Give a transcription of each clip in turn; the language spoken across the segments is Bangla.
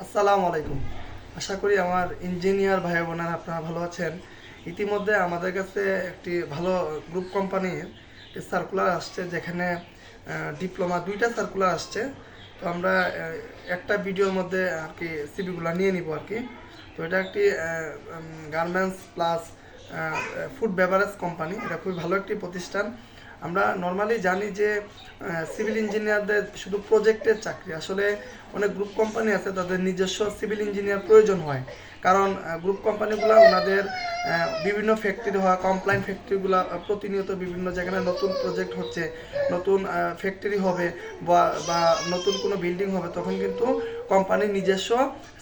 আসসালামু আলাইকুম। আশা করি আমার ইঞ্জিনিয়ার ভাই বোনেরা আপনারা ভালো আছেন। ইতিমধ্যে আমাদের কাছে একটি ভালো গ্রুপ কোম্পানির সার্কুলার আসছে, যেখানে ডিপ্লোমা ২টা সার্কুলার আসছে। তো আমরা একটা ভিডিওর মধ্যে আর কি সিভিগুলো নিয়ে নিব আর কি। তো এটা একটি garments plus food beverage company. এটা খুবই ভালো একটি প্রতিষ্ঠান। আমরা নর্মালি জানি যে সিভিল ইঞ্জিনিয়ারদের শুধু প্রজেক্টের চাকরি, আসলে অনেক গ্রুপ কোম্পানি আছে তাদের নিজস্ব সিভিল ইঞ্জিনিয়ার প্রয়োজন হয়। কারণ গ্রুপ কোম্পানিগুলো ওনাদের বিভিন্ন ফ্যাক্টরি হওয়া কমপ্লাইন্ট ফ্যাক্টরিগুলো প্রতিনিয়ত বিভিন্ন জায়গায় নতুন প্রজেক্ট হচ্ছে, নতুন ফ্যাক্টরি হবে বা বা নতুন কোনো বিল্ডিং হবে, তখন কিন্তু কোম্পানির নিজস্ব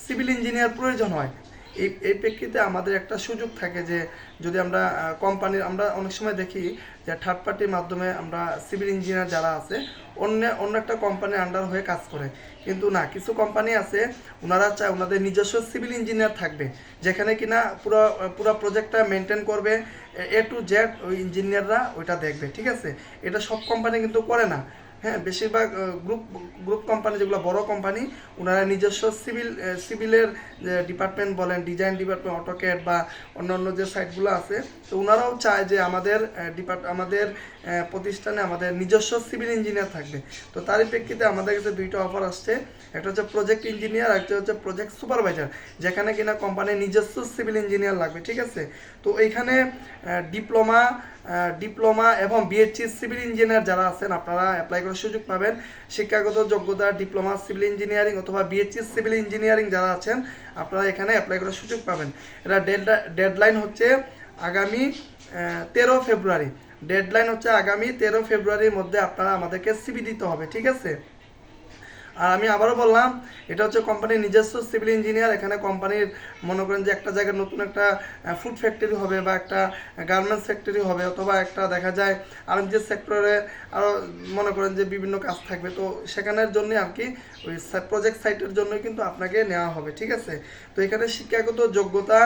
সিভিল ইঞ্জিনিয়ার প্রয়োজন হয়। এই প্রেক্ষিতে আমাদের একটা সুযোগ থাকে যে যদি আমরা কোম্পানির, আমরা অনেক সময় দেখি যে থার্ড পার্টির মাধ্যমে আমরা সিভিল ইঞ্জিনিয়ার যারা আছে অন্য একটা কোম্পানির আন্ডার হয়ে কাজ করে। কিন্তু না, কিছু কোম্পানি আছে ওনারা চায় ওনাদের নিজস্ব সিভিল ইঞ্জিনিয়ার থাকবে, যেখানে কিনা পুরো পুরো প্রজেক্টটা মেনটেন করবে, A to Z ওই ইঞ্জিনিয়াররা ওইটা দেখবে। ঠিক আছে, এটা সব কোম্পানি কিন্তু করে না। হ্যাঁ, বেশিরভাগ গ্রুপ গ্রুপ কোম্পানি যেগুলো বড় কোম্পানি, ওনারা নিজস্ব সিভিলের যে ডিপার্টমেন্ট বলেন, ডিজাইন ডিপার্টমেন্ট, অটোক্যাড বা অন্যান্য যে সাইটগুলো আছে, তো ওনারাও চায় যে আমাদের প্রতিষ্ঠানে আমাদের নিজস্ব সিভিল ইঞ্জিনিয়ার থাকবে। তো তারই প্রেক্ষিতে আমাদের কাছে দুইটা অফার আসছে। একটা হচ্ছে প্রজেক্ট ইঞ্জিনিয়ার, একটা হচ্ছে প্রজেক্ট সুপারভাইজার, যেখানে কিনা কোম্পানির নিজস্ব সিভিল ইঞ্জিনিয়ার লাগবে। ঠিক আছে, তো এইখানে ডিপ্লোমা ডিপ্লোমা এবং বিএসসি সিভিল ইঞ্জিনিয়ার যারা আছেন আপনারা অ্যাপ্লাই করার সুযোগ পাবেন। শিক্ষাগত যোগ্যতা ডিপ্লোমা সিভিল ইঞ্জিনিয়ারিং অথবা বিএসসি সিভিল ইঞ্জিনিয়ারিং যারা আছেন আপনারা এখানে অ্যাপ্লাই করার সুযোগ পাবেন। এটা ডেডলাইন হচ্ছে আগামী 13 ফেব্রুয়ারি। ডেডলাইন হচ্ছে আগামী 13 ফেব্রুয়ারির মধ্যে আপনারা আমাদেরকে সিভি দিতে হবে। ঠিক আছে, আর আমি আবারও বললাম, এটা হচ্ছে কোম্পানির নিজস্ব সিভিল ইঞ্জিনিয়ার। এখানে কোম্পানির মনে করেন যে একটা জায়গায় নতুন একটা ফুড ফ্যাক্টরি হবে বা একটা গার্মেন্টস ফ্যাক্টরি হবে, অথবা একটা দেখা যায় আরএমজি সেক্টরে আরও মনে করেন যে বিভিন্ন কাজ থাকবে, তো সেখানের জন্য আর কি ওই প্রজেক্ট সাইটের জন্য কিন্তু আপনাকে নেওয়া হবে। ঠিক আছে, তো এখানে শিক্ষাগত যোগ্যতা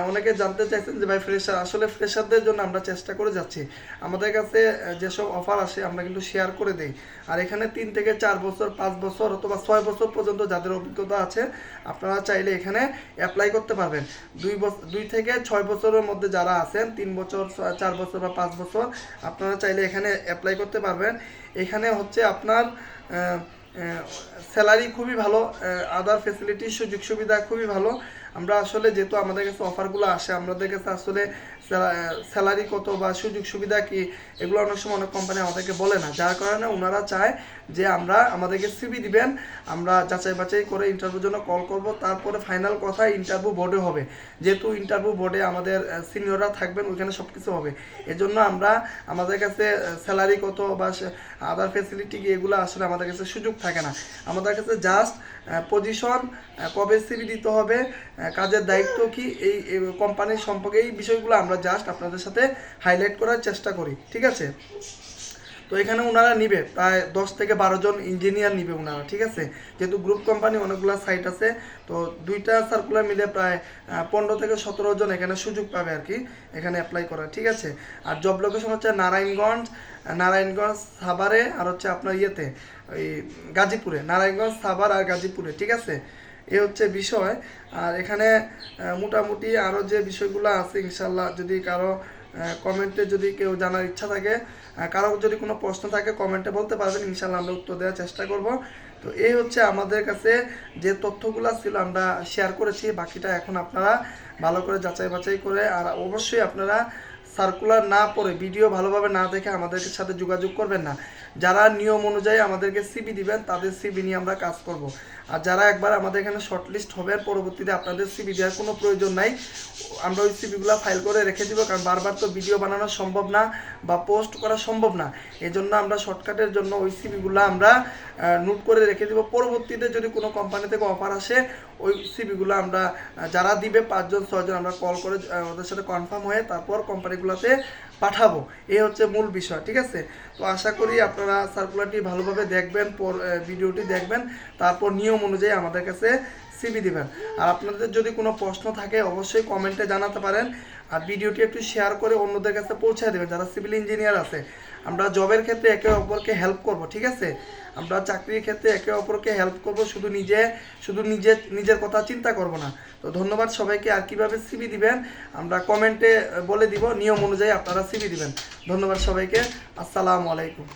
অনেকে জানতে চাইছেন যে ভাই ফ্রেশার, আসলে ফ্রেশারদের জন্য আমরা চেষ্টা করে যাচ্ছি। আমাদের কাছে যেসব অফার আসে আমরা কিন্তু শেয়ার করে দেই। আর এখানে 3 থেকে 4 বছর, 5 বছর অথবা 6 বছর পর্যন্ত যাদের অভিজ্ঞতা আছে আপনারা চাইলে এখানে অ্যাপ্লাই করতে পারবেন। 2 থেকে 6 বছরের মধ্যে যারা আছেন, 3 বছর, 4 বছর বা 5 বছর, আপনারা চাইলে এখানে অ্যাপ্লাই করতে পারবেন। এখানে হচ্ছে আপনার স্যালারি খুবই ভালো, আদার ফেসিলিটি সুযোগ সুবিধা খুবই ভালো। আমরা আসলে যেহেতু আমাদের কাছে অফারগুলো আসে, আমাদের কাছে আসলে স্যালারি কত বা সুযোগ সুবিধা কি, এগুলো অনেক সময় অনেক কোম্পানি আমাদেরকে বলে না, যার কারণে ওনারা চায় যে আমরা আমাদেরকে সিভি দিবেন, আমরা যাচাই বাছাই করে ইন্টারভিউর জন্য কল করব, তারপরে ফাইনাল কথা ইন্টারভিউ বোর্ডে হবে। যেহেতু ইন্টারভিউ বোর্ডে আমাদের সিনিয়ররা থাকবেন, ওইখানে সব কিছু হবে। এজন্য আমরা আমাদের কাছে স্যালারি কত বা আদার ফেসিলিটি কি, এগুলো আসলে আমাদের কাছে সুযোগ থাকে না। আমাদের কাছে জাস্ট পজিশন, কবে সিভি দিতে হবে, কাজের দায়িত্ব কি, এই কোম্পানির সম্পর্কে এই বিষয়গুলো আমরা জাস্ট আপনাদের সাথে হাইলাইট করার চেষ্টা করি। ঠিক আছে, তো এখানে ওনারা নিবে প্রায় 10 থেকে 12 জন ইঞ্জিনিয়ার নিবে ওনারা। ঠিক আছে, যেহেতু গ্রুপ কোম্পানি অনেকগুলো সাইট আছে, তো দুইটা সার্কুলার মিলে প্রায় 15 থেকে 17 জন এখানে সুযোগ পাবে আর কি এখানে অ্যাপ্লাই করা। ঠিক আছে, আর জব লোকেশন হচ্ছে নারায়ণগঞ্জ সাভারে, আর হচ্ছে আপনার ইয়েতে ওই গাজীপুরে, নারায়ণগঞ্জ সাভার আর গাজীপুরে। ঠিক আছে, এ হচ্ছে বিষয়। আর এখানে মোটামুটি আরও যে বিষয়গুলো আছে, ইনশাল্লাহ যদি কারো কমেন্টে যদি কেউ জানার ইচ্ছা থাকে, কারো যদি কোনো প্রশ্ন থাকে কমেন্টে বলতে পারবেন, ইনশাল্লাহ আমরা উত্তর দেওয়ার চেষ্টা করব। তো এই হচ্ছে আমাদের কাছে যে তথ্যগুলো ছিল আমরা শেয়ার করেছি, বাকিটা এখন আপনারা ভালো করে যাচাই বাছাই করে, আর অবশ্যই আপনারা সার্কুলার না পড়ে, ভিডিও ভালোভাবে না দেখে আমাদের সাথে যোগাযোগ করবেন না। যারা নিয়ম অনুযায়ী আমাদেরকে সিবি দিবেন তাদের সিবি নিয়ে আমরা কাজ করব। আর যারা একবার আমাদের এখানে শর্টলিস্ট হবে, পরবর্তীতে আপনাদের সিবি দেওয়ার কোনো প্রয়োজন নাই, আমরা ওই সিবিগুলো ফাইল করে রেখে দিব। কারণ বারবার তো ভিডিও বানানো সম্ভব না বা পোস্ট করা সম্ভব না, এই জন্য আমরা শর্টকাটের জন্য ওই সিবিগুলো আমরা নোট করে রেখে দিব। পরবর্তীতে যদি কোনো কোম্পানি থেকে অফার আসে, ওই সিবিগুলো আমরা যারা দিবে 5 জন 6 জন আমরা কল করে ওদের সাথে কনফার্ম হয়ে তারপর কোম্পানিগুলোতে পাঠাবো। এই হচ্ছে মূল বিষয়। ঠিক আছে, তো আশা করি আপনারা সার্কুলারটি ভালোভাবে দেখবেন, ভিডিওটি দেখবেন, তারপর নিয়ম অনুযায়ী আমাদের কাছে সিবি দিবেন। আর আপনাদের যদি কোনো প্রশ্ন থাকে অবশ্যই কমেন্টে জানাতে পারেন। আর ভিডিওটি একটু শেয়ার করে অন্যদের কাছে পৌঁছে দেবেন যারা সিভিল ইঞ্জিনিয়ার আছে। আমরা জবের ক্ষেত্রে একে অপরকে হেল্প করব, ঠিক আছে? আমরা চাকরির ক্ষেত্রে একে অপরকে হেল্প করব, শুধু নিজের কথা চিন্তা করব না। তো ধন্যবাদ সবাইকে। আর কিভাবে সিভি দিবেন আমরা কমেন্টে বলে দিব, নিয়ম অনুযায়ী আপনারা সিভি দিবেন। ধন্যবাদ সবাইকে। আসসালামু আলাইকুম।